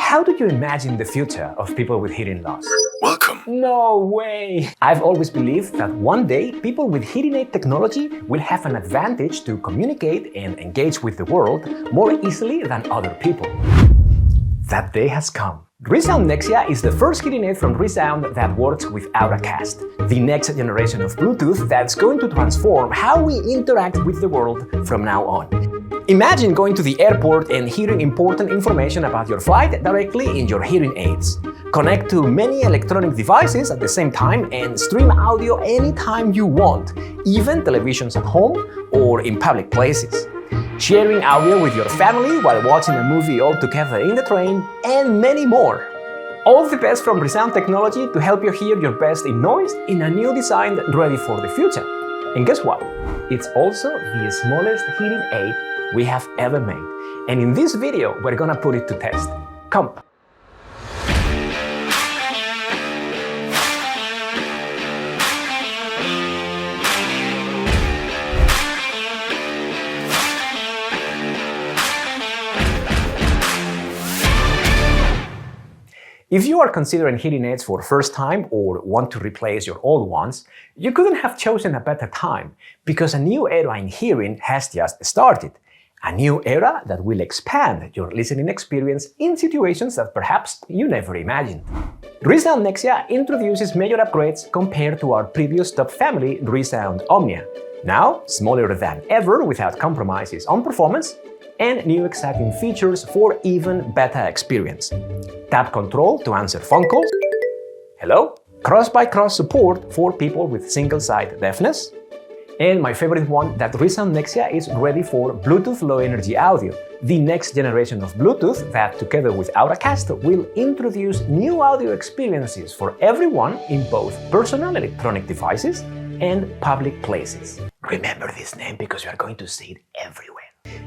How do you imagine the future of people with hearing loss? Welcome. No way! I've always believed that one day people with hearing aid technology will have an advantage to communicate and engage with the world more easily than other people. That day has come. ReSound Nexia is the first hearing aid from ReSound that works with Auracast, the next generation of Bluetooth that's going to transform how we interact with the world from now on. Imagine going to the airport and hearing important information about your flight directly in your hearing aids. Connect to many electronic devices at the same time and stream audio anytime you want, even televisions at home or in public places. Sharing audio with your family while watching a movie all together in the train, and many more. All the best from ReSound technology to help you hear your best in noise in a new design ready for the future. And guess what? It's also the smallest hearing aid we have ever made. And in this video, we're gonna put it to test. Come. If you are considering hearing aids for the first time or want to replace your old ones, you couldn't have chosen a better time, because a new era in hearing has just started. A new era that will expand your listening experience in situations that perhaps you never imagined. ReSound Nexia introduces major upgrades compared to our previous top family, ReSound Omnia. Now, smaller than ever without compromises on performance, and new exciting features for even better experience. Tap control to answer phone calls. Hello. Cross-by-cross support for people with single-side deafness. And my favorite one, that ReSound Nexia is ready for Bluetooth Low Energy Audio, the next generation of Bluetooth that, together with Auracast, will introduce new audio experiences for everyone in both personal electronic devices and public places. Remember this name because you are going to see it everywhere.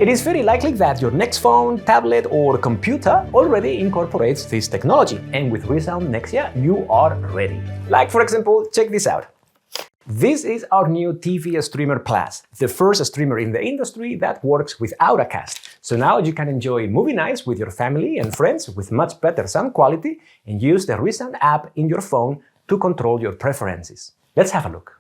It is very likely that your next phone, tablet or computer already incorporates this technology, and with ReSound Nexia you are ready. Like, for example, check this out. This is our new TV Streamer Plus, the first streamer in the industry that works with Auracast. So now you can enjoy movie nights with your family and friends with much better sound quality and use the ReSound app in your phone to control your preferences. Let's have a look.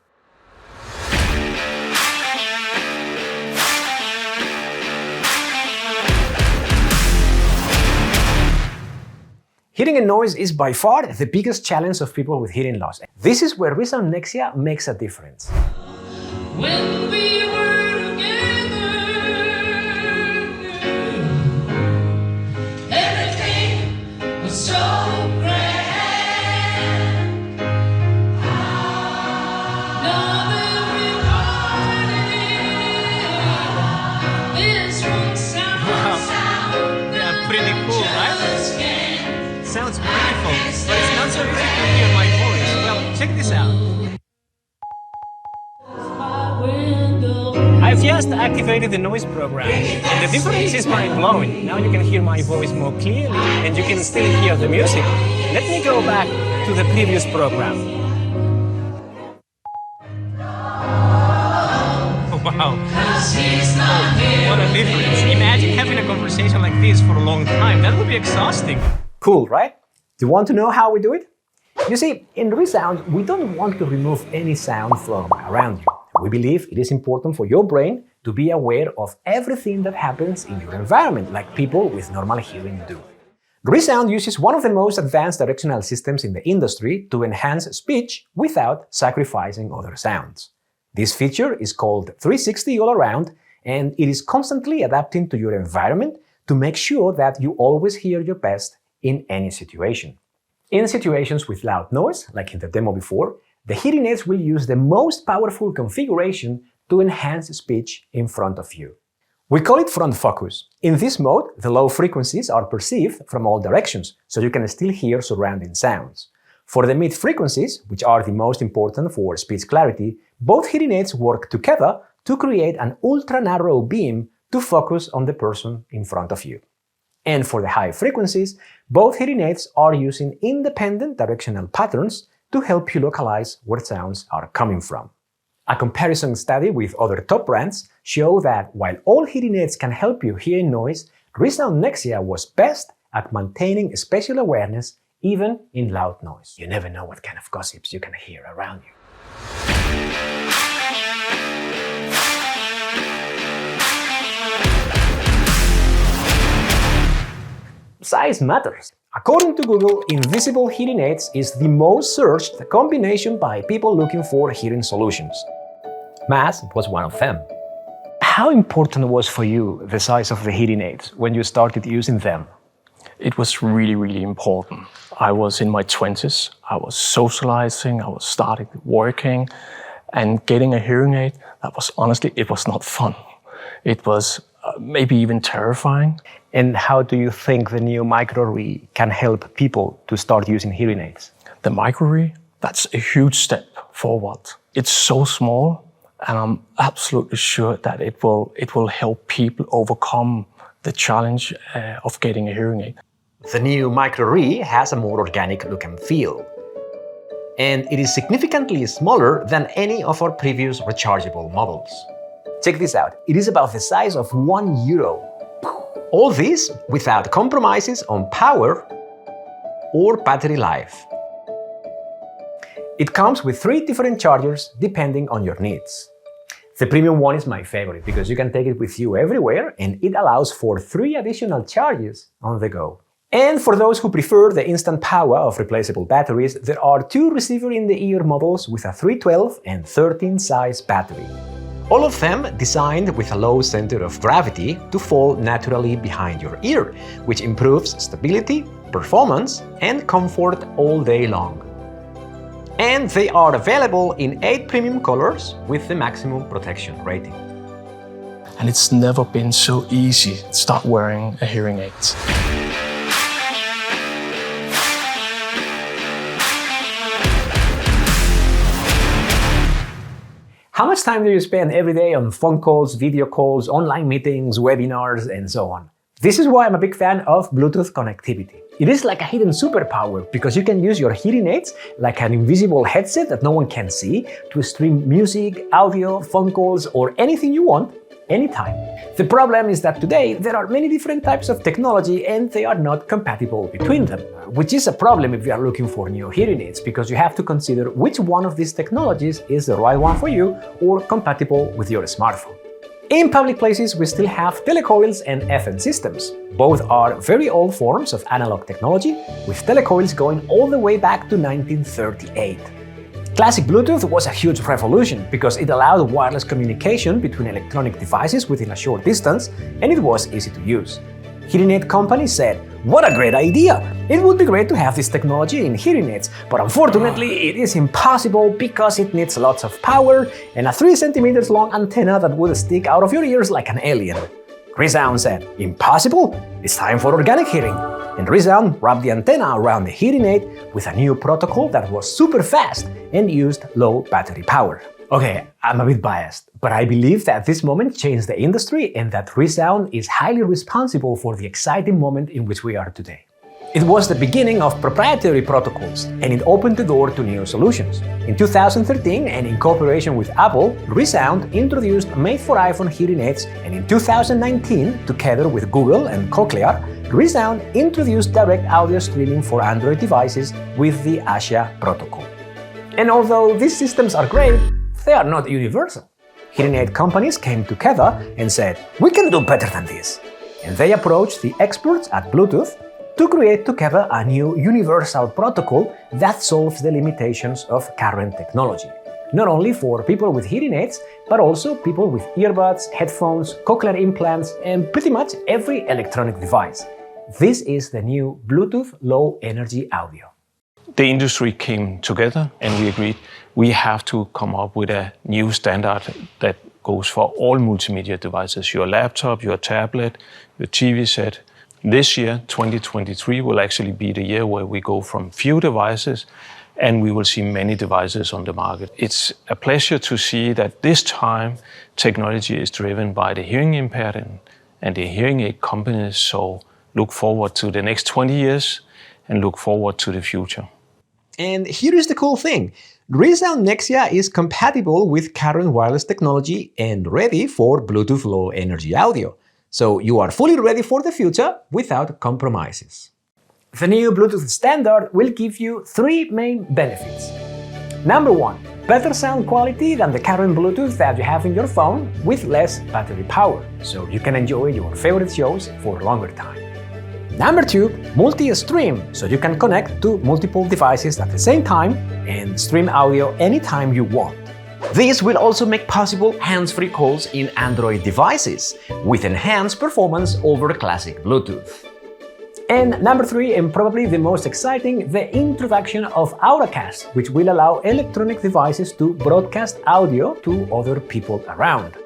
Hearing and noise is by far the biggest challenge of people with hearing loss. This is where ReSound Nexia makes a difference. When we were together, everything was so grand. Now that we're parted, this won't sound. Yeah, pretty cool, right? Sounds beautiful, but it's not so easy to hear my voice. Well, check this out. I've just activated the noise program, and the difference is mind-blowing. Now you can hear my voice more clearly, and you can still hear the music. Let me go back to the previous program. Wow. What a difference. Imagine having a conversation like this for a long time. That would be exhausting. Cool, right? Do you want to know how we do it? You see, in ReSound, we don't want to remove any sound from around you. We believe it is important for your brain to be aware of everything that happens in your environment, like people with normal hearing do. ReSound uses one of the most advanced directional systems in the industry to enhance speech without sacrificing other sounds. This feature is called 360 All Around, and it is constantly adapting to your environment to make sure that you always hear your best in any situation. In situations with loud noise, like in the demo before, the hearing aids will use the most powerful configuration to enhance speech in front of you. We call it front focus. In this mode, the low frequencies are perceived from all directions, so you can still hear surrounding sounds. For the mid frequencies, which are the most important for speech clarity, both hearing aids work together to create an ultra-narrow beam to focus on the person in front of you. And for the high frequencies, both hearing aids are using independent directional patterns to help you localize where sounds are coming from. A comparison study with other top brands show that while all hearing aids can help you hear noise, ReSound Nexia was best at maintaining spatial awareness even in loud noise. You never know what kind of gossips you can hear around you. Size matters. According to Google, invisible hearing aids is the most searched combination by people looking for hearing solutions. Mass was one of them. How important was for you the size of the hearing aids when you started using them? It was really, really important. I was in my 20s, I was socializing, I was starting working, and getting a hearing aid, that was honestly, it was not fun. It was maybe even terrifying. And how do you think the new micro-re can help people to start using hearing aids? The micro-re, that's a huge step forward. It's so small, and I'm absolutely sure that it will help people overcome the challenge of getting a hearing aid. The new micro-re has a more organic look and feel. And it is significantly smaller than any of our previous rechargeable models. Check this out. It is about the size of €1. All this without compromises on power or battery life. It comes with 3 different chargers depending on your needs. The premium one is my favorite because you can take it with you everywhere and it allows for 3 additional charges on the go. And for those who prefer the instant power of replaceable batteries, there are 2 receiver-in-the-ear models with a 312 and 13 size battery. All of them designed with a low center of gravity to fall naturally behind your ear, which improves stability, performance, and comfort all day long. And they are available in 8 premium colors with the maximum protection rating. And it's never been so easy to start wearing a hearing aid. How much time do you spend every day on phone calls, video calls, online meetings, webinars, and so on? This is why I'm a big fan of Bluetooth connectivity. It is like a hidden superpower because you can use your hearing aids like an invisible headset that no one can see to stream music, audio, phone calls, or anything you want, anytime. The problem is that today there are many different types of technology and they are not compatible between them, which is a problem if you are looking for new hearing aids because you have to consider which one of these technologies is the right one for you or compatible with your smartphone. In public places, we still have telecoils and FM systems. Both are very old forms of analog technology, with telecoils going all the way back to 1938. Classic Bluetooth was a huge revolution because it allowed wireless communication between electronic devices within a short distance, and it was easy to use. Hearing aid companies said, "What a great idea! It would be great to have this technology in hearing aids, but unfortunately it is impossible because it needs lots of power and a 3 cm long antenna that would stick out of your ears like an alien." ReSound said, "Impossible? It's time for organic hearing." And ReSound wrapped the antenna around the hearing aid with a new protocol that was super fast and used low battery power. Okay, I'm a bit biased, but I believe that this moment changed the industry and that ReSound is highly responsible for the exciting moment in which we are today. It was the beginning of proprietary protocols, and it opened the door to new solutions. In 2013, and in cooperation with Apple, ReSound introduced made-for-iPhone hearing aids, and in 2019, together with Google and Cochlear, ReSound introduced direct audio streaming for Android devices with the ASIA protocol. And although these systems are great, they are not universal. Hearing aid companies came together and said, "We can do better than this." And they approached the experts at Bluetooth to create together a new universal protocol that solves the limitations of current technology. Not only for people with hearing aids, but also people with earbuds, headphones, cochlear implants, and pretty much every electronic device. This is the new Bluetooth Low Energy Audio. The industry came together and we agreed we have to come up with a new standard that goes for all multimedia devices, your laptop, your tablet, your TV set. This year, 2023, will actually be the year where we go from few devices and we will see many devices on the market. It's a pleasure to see that this time technology is driven by the hearing impaired and the hearing aid companies, so look forward to the next 20 years and look forward to the future. And here is the cool thing. ReSound Nexia is compatible with current wireless technology and ready for Bluetooth Low Energy Audio. So you are fully ready for the future without compromises. The new Bluetooth standard will give you 3 main benefits. Number 1, better sound quality than the current Bluetooth that you have in your phone with less battery power, so you can enjoy your favorite shows for a longer time. Number 2, multi-stream, so you can connect to multiple devices at the same time and stream audio anytime you want. This will also make possible hands-free calls in Android devices, with enhanced performance over classic Bluetooth. And number 3, and probably the most exciting, the introduction of Auracast, which will allow electronic devices to broadcast audio to other people around.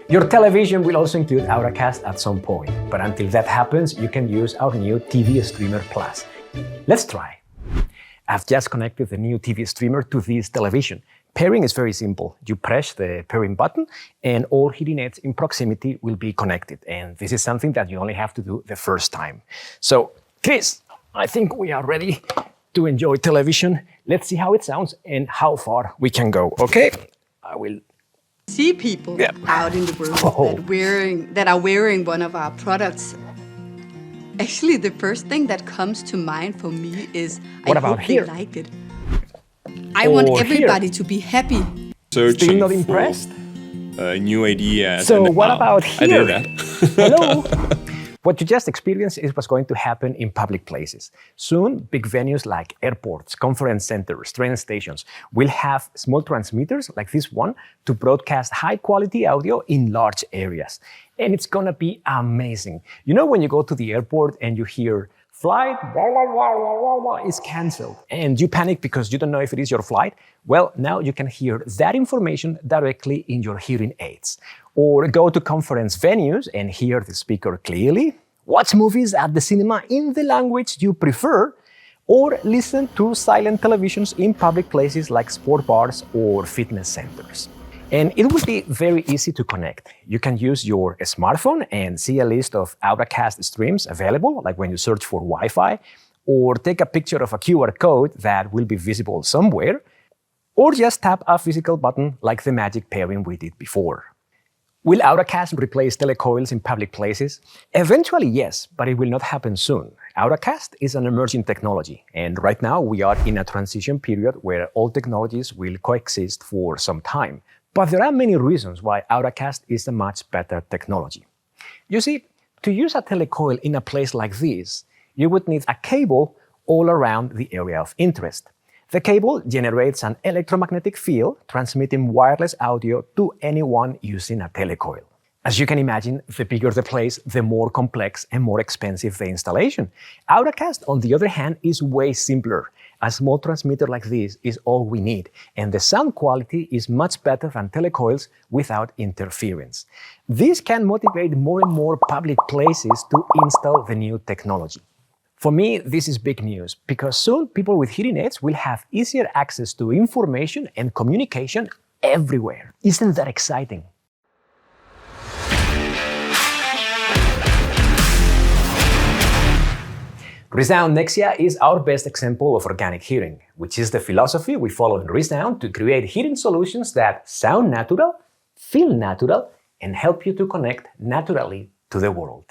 Your television will also include Auracast at some point, but until that happens, you can use our new TV Streamer Plus. Let's try. I've just connected the new TV streamer to this television. Pairing is very simple. You press the pairing button and all hearing aids in proximity will be connected. And this is something that you only have to do the first time. So, Chris, I think we are ready to enjoy television. Let's see how it sounds and how far we can go, okay? I will see people out in the world that are wearing one of our products. Actually, the first thing that comes to mind for me is I hope they like it. I want everybody to be happy. Still not impressed? New ideas. So what about here? I did that. Hello. What you just experienced is what's going to happen in public places. Soon, big venues like airports, conference centers, train stations will have small transmitters like this one to broadcast high-quality audio in large areas. And it's gonna be amazing. You know when you go to the airport and you hear flight is cancelled and you panic because you don't know if it is your flight? Well, now you can hear that information directly in your hearing aids. Or go to conference venues and hear the speaker clearly, watch movies at the cinema in the language you prefer, or listen to silent televisions in public places like sport bars or fitness centers. And it will be very easy to connect. You can use your smartphone and see a list of Auracast streams available, like when you search for Wi-Fi, or take a picture of a QR code that will be visible somewhere, or just tap a physical button like the magic pairing we did before. Will Auracast replace telecoils in public places? Eventually, yes, but it will not happen soon. Auracast is an emerging technology, and right now we are in a transition period where all technologies will coexist for some time. But there are many reasons why Auracast is a much better technology. You see, to use a telecoil in a place like this, you would need a cable all around the area of interest. The cable generates an electromagnetic field transmitting wireless audio to anyone using a telecoil. As you can imagine, the bigger the place, the more complex and more expensive the installation. Auracast, on the other hand, is way simpler. A small transmitter like this is all we need, and the sound quality is much better than telecoils without interference. This can motivate more and more public places to install the new technology. For me, this is big news, because soon people with hearing aids will have easier access to information and communication everywhere. Isn't that exciting? ReSound Nexia is our best example of organic hearing, which is the philosophy we follow in ReSound to create hearing solutions that sound natural, feel natural, and help you to connect naturally to the world.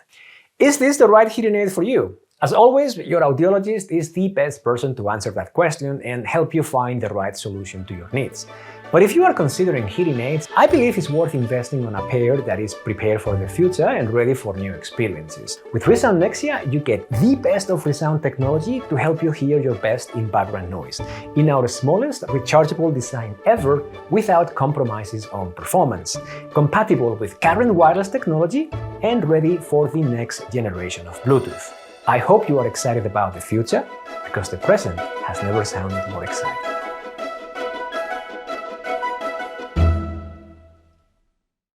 Is this the right hearing aid for you? As always, your audiologist is the best person to answer that question and help you find the right solution to your needs. But if you are considering hearing aids, I believe it's worth investing on a pair that is prepared for the future and ready for new experiences. With ReSound Nexia, you get the best of ReSound technology to help you hear your best in background noise, in our smallest rechargeable design ever without compromises on performance, compatible with current wireless technology and ready for the next generation of Bluetooth. I hope you are excited about the future, because the present has never sounded more exciting.